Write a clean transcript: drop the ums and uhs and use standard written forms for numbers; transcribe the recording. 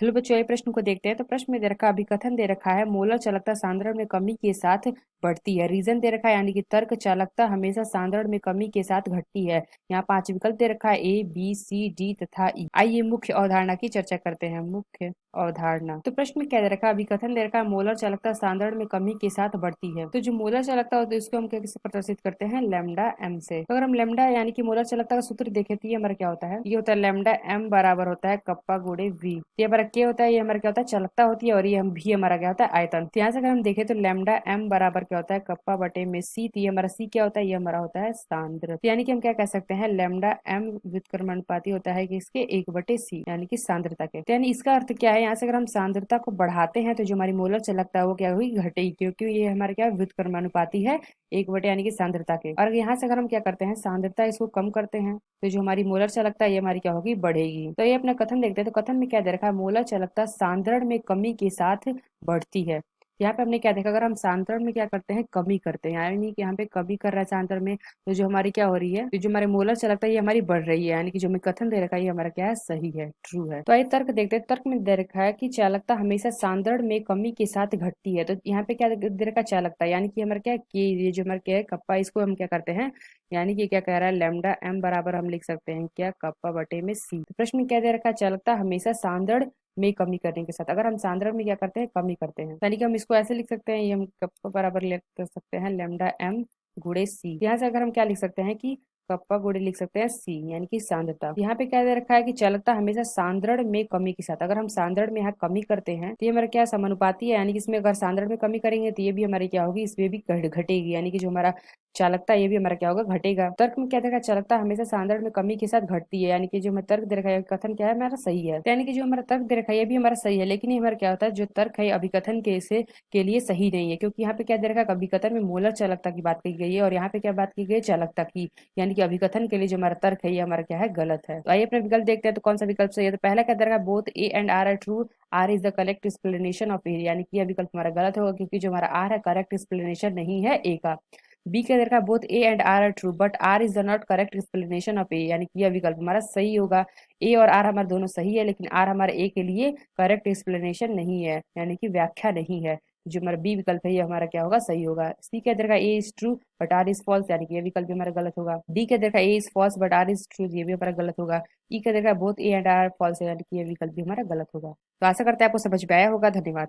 चलो बच्चों, ये प्रश्न को देखते हैं। तो प्रश्न में दे रखा अभिकथन दे रखा है मोलर चालकता सांद्रण में कमी के साथ बढ़ती है। रीजन दे रखा है यानी कि तर्क चालकता हमेशा सांद्रण में कमी के साथ घटती है। यहाँ 5 विकल्प दे रखा है ए बी सी डी तथा ई। आइए मुख्य अवधारणा की चर्चा करते हैं। मुख्य अवधारणा। तो प्रश्न में क्या दे रखा है अभिकथन दे रखा है मोलर चालकता सांद्रण में कमी के साथ बढ़ती है। तो जो मोलर चालकता होती है उसको हम कैसे प्रदर्शित करते हैं, लैम्डा एम से। तो अगर हम लैम्डा यानी कि मोलर चालकता का सूत्र देखें तो ये हमारा क्या होता है, ये होता है लैम्डा एम बराबर होता है कप्पा गुणे वी। ये हमारा क्या होता है, ये हमारा क्या होता है, चालकता होती है, और ये हम भी हमारा क्या होता है, आयतन। तो यहाँ से अगर हम देखें तो लैम्डा एम बराबर क्या होता है, कप्पा बटे में सी। तो ये हमारा सी क्या होता है, ये हमारा होता है सांद्र। तो यानी कि हम क्या कह सकते हैं, लैम्डा एम व्युत्क्रमानुपाती होता है कि इसके 1/c यानी कि सांद्रता के। तो यानी इसका अर्थ क्या है, यहाँ से अगर हम सांद्रता को बढ़ाते हैं तो जो हमारी मोलर चालकता है वो क्या हुई, घटेगी, क्योंकि ये हमारे क्या व्युत्क्रमानुपाती है 1/, यानी कि सांद्रता के। और यहाँ से अगर हम क्या करते हैं, सांद्रता इसको कम करते हैं तो जो हमारी मोलर चालकता है ये हमारी क्या होगी, बढ़ेगी। तो ये अपना कथन देखते हैं। तो कथन में क्या दे रखा है, मोलर चालकता सांद्रण में कमी के साथ बढ़ती है। यहाँ पे हमने क्या देखा, अगर हम सांद्रण में क्या करते हैं, कमी करते हैं, यानी कि यहाँ पे कमी कर रहा है सांद्रण में, तो जो हमारी क्या हो रही है, तो जो हमारे मोलर चालकता है ये हमारी बढ़ रही है, यानी कि जो हमें कथन दे रखा है ये हमारा क्या है, सही है, ट्रू है। तो आइए तर्क देखते हैं। तर्क में दे रखा है कि चालकता हमेशा सांद्रण में कमी के साथ घटती है। तो यहाँ पे क्या दे रखा है, चालकता, यानी कि हमारा क्या है, कि ये जो हमारा क्या है कप्पा, इसको हम क्या करते हैं, यानी कि क्या कह रहा है, लैम्डा एम बराबर हम लिख सकते हैं क्या, कप्पा बटे में सी। तो प्रश्न में क्या दे रखा है, चालकता हमेशा सांद्रण में कमी करने के साथ, अगर हम सांद्रण में क्या करते हैं, कमी करते हैं, यानी कि हम इसको ऐसे लिख सकते हैं, ये हम कप्पा बराबर लिख सकते हैं लैम्डा एम गुणे सी। यहाँ से अगर हम क्या लिख सकते हैं कि कप्पा गुणे लिख सकते हैं सी, यानी कि सांद्रता। यहाँ पे क्या दे रखा है कि चालकता हमेशा सांद्रण में कमी के साथ, अगर हम सांद्रण में यहाँ कमी करते हैं तो ये हमारा क्या समानुपाती है, यानी कि इसमें अगर सांद्रण में कमी करेंगे तो ये भी हमारी क्या होगी, इसमें भी घटेगी, यानी कि जो हमारा चालकता ये भी हमारा क्या होगा, घटेगा। तर्क में क्या देखा, चालकता हमेशा सांद्रण में कमी के साथ घटती है, यानी कि जो हमें तर्क दे रखा है कथन क्या है, हमारा सही है। तो यानी कि जो हमारा तर्क दे रखा है ये भी हमारा सही है, लेकिन ये हमारा क्या होता है, जो तर्क है अभिकथन के लिए सही नहीं है, क्योंकि यहाँ पे क्या दे रखा है, अभिकथन में मोलर चालकता की बात की गई है और यहाँ पे क्या बात की गई है, चालकता की, यानी कि अभिकथन के लिए जो हमारा तर्क है ये हमारा क्या है, गलत है। तो आइए अपने विकल्प देखते हैं, तो कौन सा विकल्प सही है। तो पहला क्या दे रखा है, both A and R are true, R is the correct explanation of A, यानी कि यह विकल्प हमारा गलत होगा, क्योंकि जो हमारा आर है करेक्ट एक्सप्लेनेशन नहीं है ए का। बी के अंदर का both A and R are true but R is the not correct explanation of A, यानी कि यह विकल्प हमारा सही होगा। ए और आर हमारे दोनों सही है, लेकिन आर हमारे ए के लिए करेक्ट एक्सप्लेनेशन नहीं है, यानी कि व्याख्या नहीं है। जो हमारा बी विकल्प है ये हमारा क्या होगा, सही होगा। सी के अंदर का A is true but R is false, यानी कि ये विकल्प भी हमारा गलत होगा। डी के अंदर का A is false but R is true, ये भी हमारा गलत होगा। ई के अंदर का both A and R false, यानी कि ये विकल्प भी हमारा गलत होगा। तो आशा करते हैं आपको समझ में आया होगा। धन्यवाद।